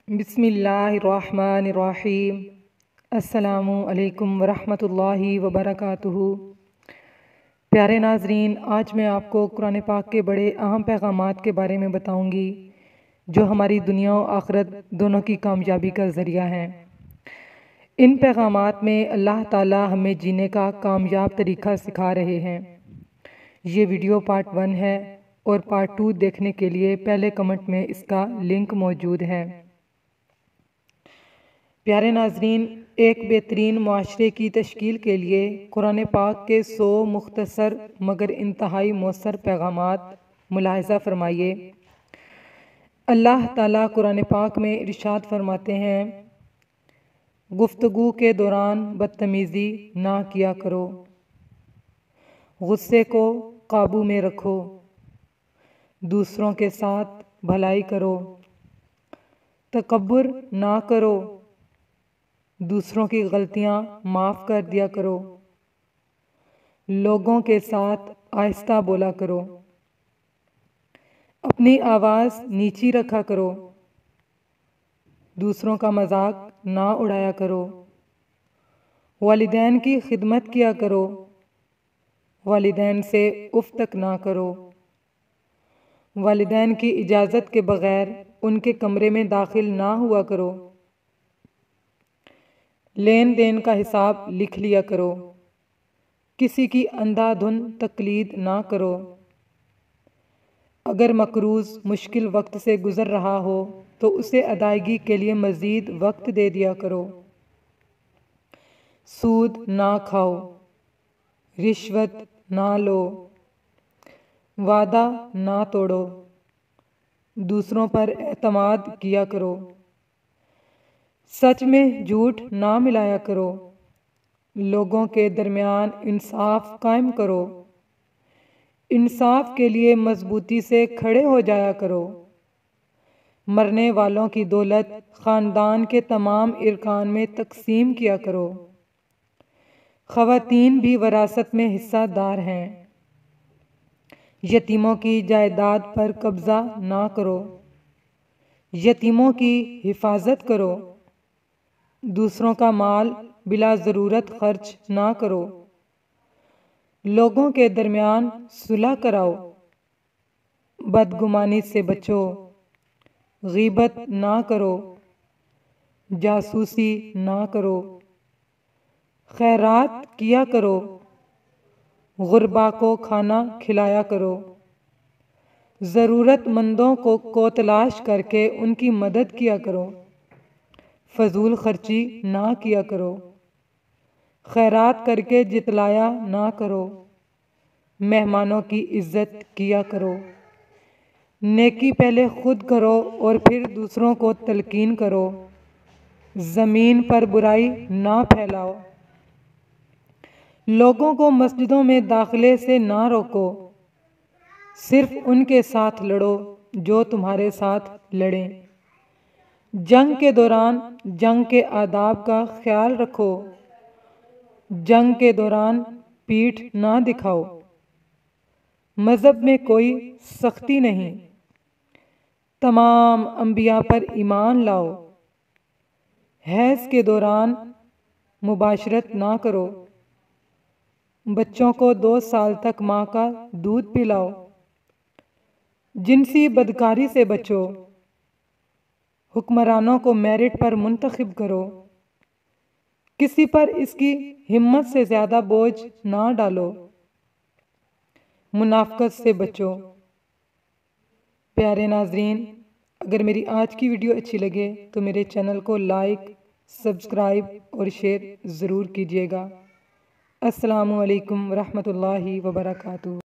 बिस्मिल्लाहिर्रहमानिर्रहीम। अस्सलामु अलैकुम वरहमतुल्लाहि वबरकातुहू। प्यारे नाजरीन, आज मैं आपको कुरान पाक के बड़े अहम पैगामात के बारे में बताऊंगी जो हमारी दुनिया और आखिरत दोनों की कामयाबी का ज़रिया हैं। इन पैगामात में अल्लाह ताला हमें जीने का कामयाब तरीका सिखा रहे हैं। ये वीडियो पार्ट 1 है और पार्ट 2 देखने के लिए पहले कमेंट में इसका लिंक मौजूद है। प्यारे नाजरीन, एक बेहतरीन मुआशरे की तश्कील के लिए कुरान पाक के 100 मुख्तसर मगर इंतहाई मौसर पैगामात मुलाहिज़ा फरमाइए। अल्लाह ताला कुरान पाक में इरशाद फरमाते हैं, गुफ्तगू के दौरान बदतमीज़ी ना किया करो, गुस्से को काबू में रखो, दूसरों के साथ भलाई करो, तकब्बुर ना करो, दूसरों की गलतियां माफ़ कर दिया करो, लोगों के साथ आहिस्ता बोला करो, अपनी आवाज़ नीची रखा करो, दूसरों का मजाक ना उड़ाया करो, वालिदैन की खिदमत किया करो, वालिदैन से उफ तक ना करो, वालिदैन की इजाज़त के बग़ैर उनके कमरे में दाखिल ना हुआ करो, लेन देन का हिसाब लिख लिया करो, किसी की अंधाधुन तकलीद ना करो, अगर मकरूज़ मुश्किल वक्त से गुज़र रहा हो तो उसे अदायगी के लिए मज़ीद वक्त दे दिया करो, सूद ना खाओ, रिश्वत ना लो, वादा ना तोड़ो, दूसरों पर एतमाद किया करो, सच में झूठ ना मिलाया करो, लोगों के दरमियान इंसाफ कायम करो, इंसाफ के लिए मजबूती से खड़े हो जाया करो, मरने वालों की दौलत ख़ानदान के तमाम इरकान में तकसीम किया करो, ख़वातीन भी वरासत में हिस्सादार हैं, यतीमों की जायदाद पर कब्ज़ा ना करो, यतीमों की हिफाजत करो, दूसरों का माल बिला ज़रूरत खर्च ना करो, लोगों के दरमियान सुलह कराओ, बदगुमानी से बचो, गीबत ना करो, जासूसी ना करो, खैरात किया करो, गुरबा को खाना खिलाया करो, ज़रूरतमंदों को तलाश करके उनकी मदद किया करो, फजूल खर्ची ना किया करो, खैरात करके जितलाया ना करो, मेहमानों की इज्जत किया करो, नेकी पहले खुद करो और फिर दूसरों को तलकीन करो, ज़मीन पर बुराई ना फैलाओ, लोगों को मस्जिदों में दाखिले से ना रोको, सिर्फ उनके साथ लड़ो जो तुम्हारे साथ लड़ें, जंग के दौरान जंग के आदाब का ख्याल रखो, जंग के दौरान पीठ ना दिखाओ, मज़हब में कोई सख्ती नहीं, तमाम अंबिया पर ईमान लाओ, हैज़ के दौरान मुबाशरत ना करो, बच्चों को 2 साल तक माँ का दूध पिलाओ, जिनसी बदकारी से बचो, हुक्मरानों को मेरिट पर मुंतखब करो, किसी पर इसकी हिम्मत से ज़्यादा बोझ ना डालो, मुनाफ़क़त से बचो। प्यारे नाजरीन, अगर मेरी आज की वीडियो अच्छी लगे तो मेरे चैनल को लाइक, सब्सक्राइब और शेयर ज़रूर कीजिएगा। अस्सलामु अलैकुम वरहमतुल्लाहि वबरकातुहू।